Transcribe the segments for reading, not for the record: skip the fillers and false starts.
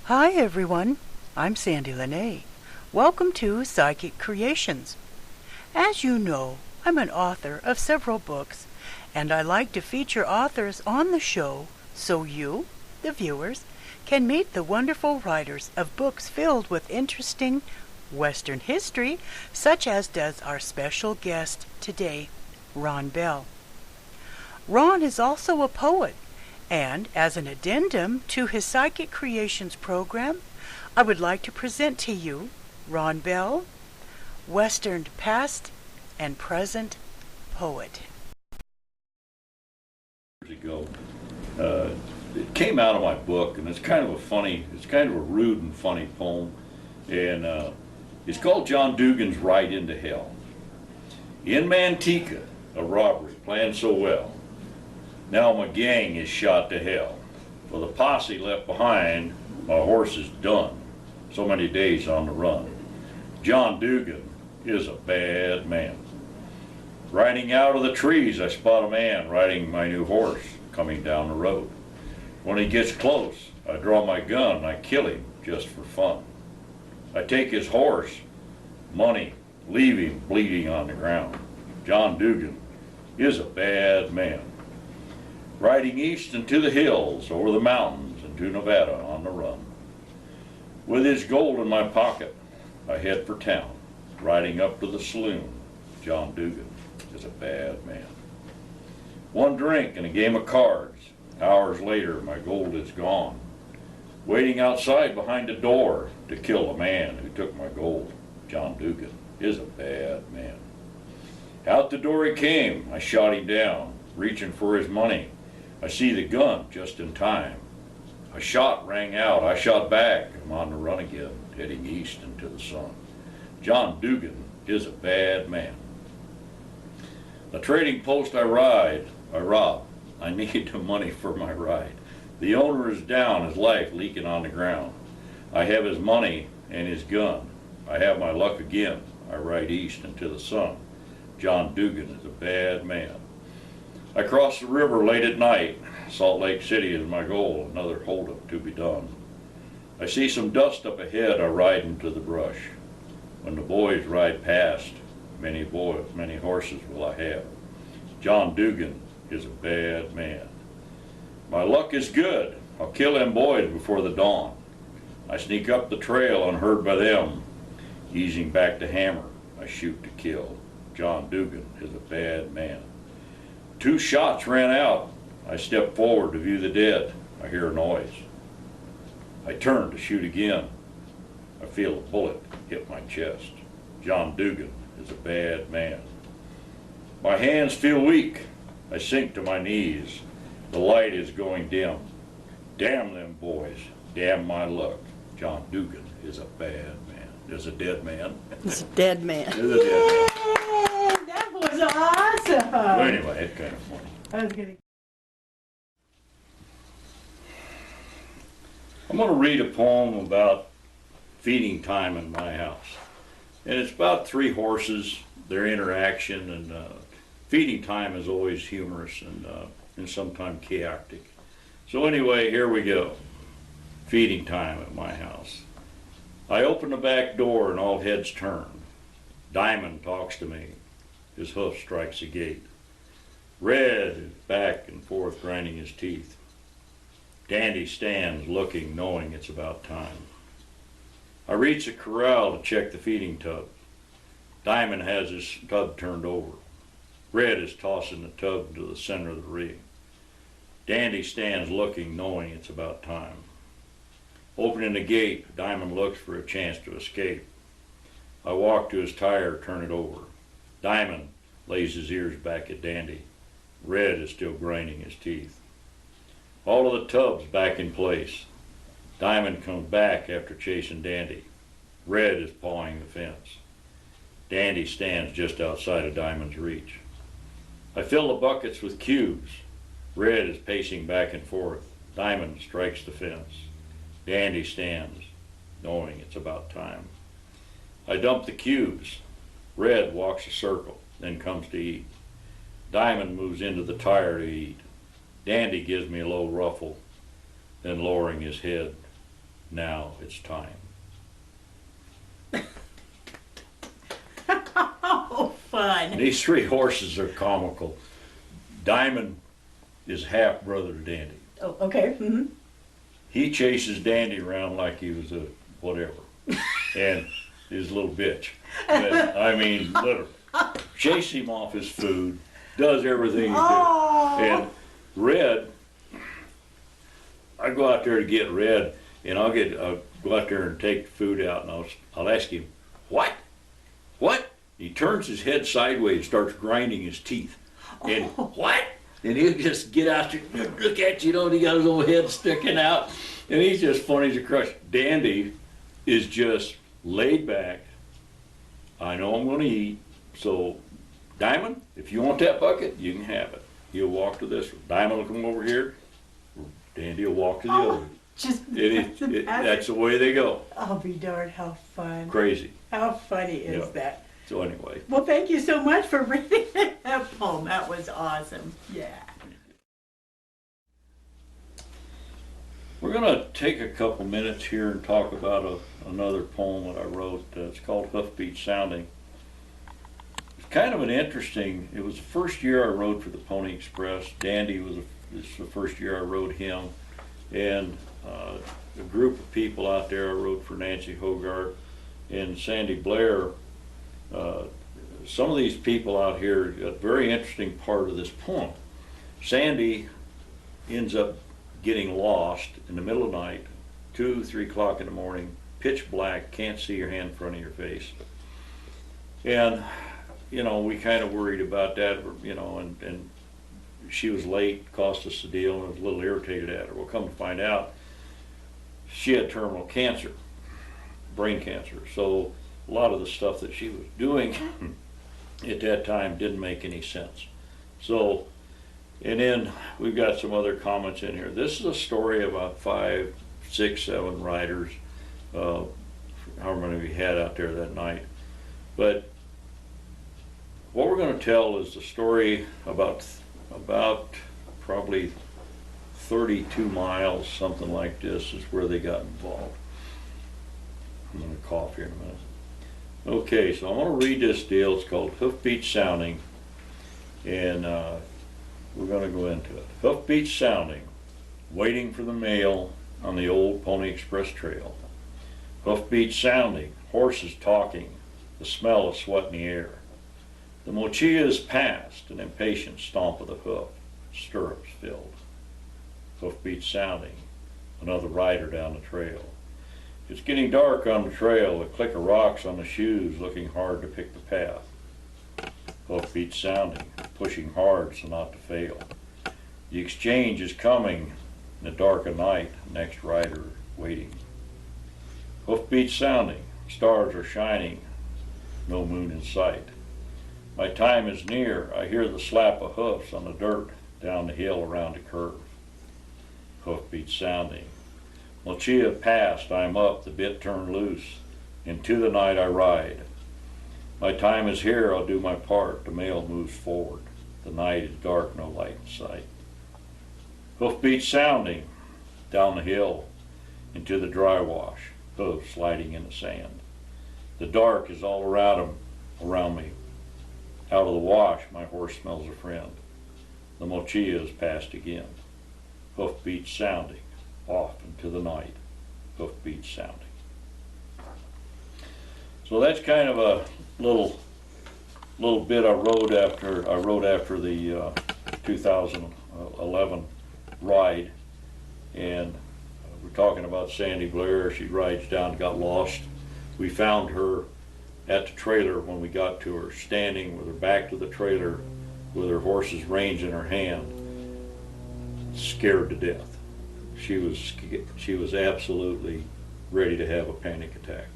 Hi everyone, I'm Sandie La Nae. Welcome to Psychic Creations. As you know, I'm an author of several books, and I like to feature authors on the show so you, the viewers, can meet the wonderful writers of books filled with interesting Western history, such as does our special guest today, Ron Bell. Ron is also a poet, and as an addendum to his Psychic Creations program, I would like to present to you Ron Bell, Western past and present poet. Years ago, it came out of my book, and it's kind of a rude and funny poem, and it's called John Duggans' Ride into Hell. In Manteca, a robbery planned so well. Now my gang is shot to hell. For the posse left behind, my horse is done. So many days on the run. John Dugan is a bad man. Riding out of the trees, I spot a man riding my new horse coming down the road. When he gets close, I draw my gun and I kill him just for fun. I take his horse, money, leave him bleeding on the ground. John Dugan is a bad man. Riding east into the hills, over the mountains, into Nevada on the run. With his gold in my pocket, I head for town. Riding up to the saloon, John Dugan is a bad man. One drink and a game of cards. Hours later, my gold is gone. Waiting outside behind a door to kill a man who took my gold. John Dugan is a bad man. Out the door he came. I shot him down, reaching for his money. I see the gun just in time. A shot rang out. I shot back. I'm on the run again, heading east into the sun. John Dugan is a bad man. The trading post I rob. I need the money for my ride. The owner is down, his life leaking on the ground. I have his money and his gun. I have my luck again. I ride east into the sun. John Dugan is a bad man. I cross the river late at night. Salt Lake City is my goal, another holdup to be done. I see some dust up ahead, I ride into the brush. When the boys ride past, many horses will I have. John Dugan is a bad man. My luck is good. I'll kill them boys before the dawn. I sneak up the trail unheard by them. Easing back to hammer, I shoot to kill. John Dugan is a bad man. 2 shots ran out. I step forward to view the dead. I hear a noise. I turn to shoot again. I feel a bullet hit my chest. John Dugan is a bad man. My hands feel weak. I sink to my knees. The light is going dim. Damn them boys. Damn my luck. John Dugan is a bad man. Is a dead man. It's a dead man. Is a dead man. That was awesome. Well, anyway, it's kind of funny. I was gonna... I'm going to read a poem about feeding time in my house. And it's about 3 horses, their interaction, and feeding time is always humorous and sometimes chaotic. So anyway, here we go. Feeding time at my house. I open the back door and all heads turn. Diamond talks to me. His hoof strikes the gate. Red is back and forth grinding his teeth. Dandy stands looking, knowing it's about time. I reach the corral to check the feeding tub. Diamond has his tub turned over. Red is tossing the tub into the center of the ring. Dandy stands looking, knowing it's about time. Opening the gate, Diamond looks for a chance to escape. I walk to his tire, turn it over. Diamond lays his ears back at Dandy. Red is still grinding his teeth. All of the tubs back in place. Diamond comes back after chasing Dandy. Red is pawing the fence. Dandy stands just outside of Diamond's reach. I fill the buckets with cubes. Red is pacing back and forth. Diamond strikes the fence. Dandy stands, knowing it's about time. I dump the cubes. Red walks a circle, then comes to eat. Diamond moves into the tire to eat. Dandy gives me a low ruffle, then lowering his head. Now it's time. Oh, fun. These three horses are comical. Diamond is half brother to Dandy. Oh, okay. Mm-hmm. He chases Dandy around like he was a whatever, and his little bitch. And, I mean, literally, chase him off his food, does everything he Oh. did. And Red, I go out there to get Red, and I'll go out there and take the food out, and I'll ask him, what? What? He turns his head sideways and starts grinding his teeth. And what? And he'll just get out there, look at you, and he got his little head sticking out. And he's just funny as a crush. Dandy is just laid back. I know I'm gonna eat, so Diamond, if you want that bucket, you can have it. He'll walk to this one. Diamond will come over here. Dandy will walk to the other. That's the way they go. I'll be darned, how fun. Crazy. How funny is Yeah. that? So anyway. Well, thank you so much for reading that poem. That was awesome. Yeah. We're going to take a couple minutes here and talk about another poem that I wrote. It's called Hoof Beats Sounding. It's kind of an interesting, it was the first year I rode for the Pony Express. Dandy this is the first year I rode him. And a group of people out there, I rode for Nancy Hogarth and Sandy Blair. Some of these people out here, a very interesting part of this poem. Sandy ends up getting lost in the middle of the night, 2, 3 o'clock in the morning, pitch black, can't see your hand in front of your face. And, you know, we kind of worried about that, you know, and she was late, cost us a deal, and I was a little irritated at her. Well, come to find out, she had terminal cancer, brain cancer. So a lot of the stuff that she was doing at that time didn't make any sense. So, and then we've got some other comments in here. This is a story about 5, 6, 7 riders, however many we had out there that night. But what we're going to tell is the story about probably 32 miles, something like this, is where they got involved. I'm going to cough here in a minute. Okay, so I'm going to read this deal. It's called Hoof Beats Sounding, and we're going to go into it. Hoof Beats Sounding, waiting for the mail on the old Pony Express trail. Hoof Beats Sounding, horses talking, the smell of sweat in the air. The mochilla is past, an impatient stomp of the hoof, stirrups filled. Hoof Beats Sounding, another rider down the trail. It's getting dark on the trail, a click of rocks on the shoes, looking hard to pick the path. Hoof Beats Sounding, pushing hard so not to fail. The exchange is coming in the dark of night, next rider waiting. Hoof Beats Sounding, stars are shining, no moon in sight. My time is near, I hear the slap of hoofs on the dirt down the hill around a curve. Hoof Beats Sounding, mochilla past, I'm up, the bit turned loose. Into the night I ride. My time is here, I'll do my part. The mail moves forward. The night is dark, no light in sight. Hoof Beats Sounding, down the hill, into the dry wash, hooves sliding in the sand. The dark is all around me. Out of the wash, my horse smells a friend. The mochilla is past again. Hoof Beats Sounding, off into the night. Hoof Beats Sounding. So that's kind of a little bit I wrote after the 2011 ride, and we're talking about Sandy Blair. She rides down, got lost. We found her at the trailer when we got to her, standing with her back to the trailer, with her horse's reins in her hand, scared to death. She was absolutely ready to have a panic attack.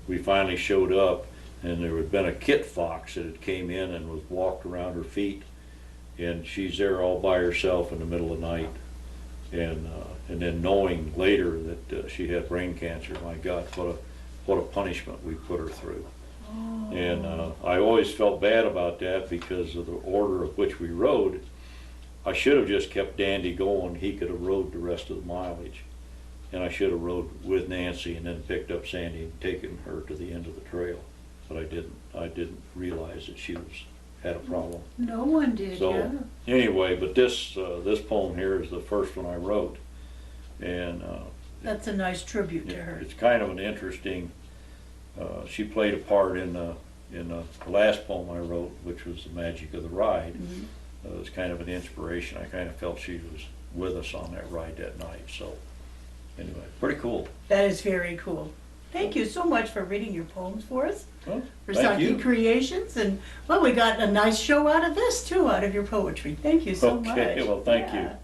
We finally showed up, and there had been a kit fox that had came in and was walked around her feet, and she's there all by herself in the middle of the night, and then knowing later that she had brain cancer. My God, what a punishment we put her through. Oh. And I always felt bad about that because of the order of which we rode. I should have just kept Dandy going. He could have rode the rest of the mileage. and I should have rode with Nancy and then picked up Sandie and taken her to the end of the trail. But I didn't. I didn't realize that she had a problem. No one did, So yeah. anyway, but this poem here is the first one I wrote, and That's a nice tribute to her. it's kind of an interesting. She played a part in the last poem I wrote, which was The Magic of the Ride. Mm-hmm. It was kind of an inspiration. I kind of felt she was with us on that ride that night. So anyway, pretty cool. That is very cool. Thank you so much for reading your poems for us, Well, for thank Saki you. Creations, and well, we got a nice show out of this too, out of your poetry. Thank you so much. Okay, well, thank you. Yeah.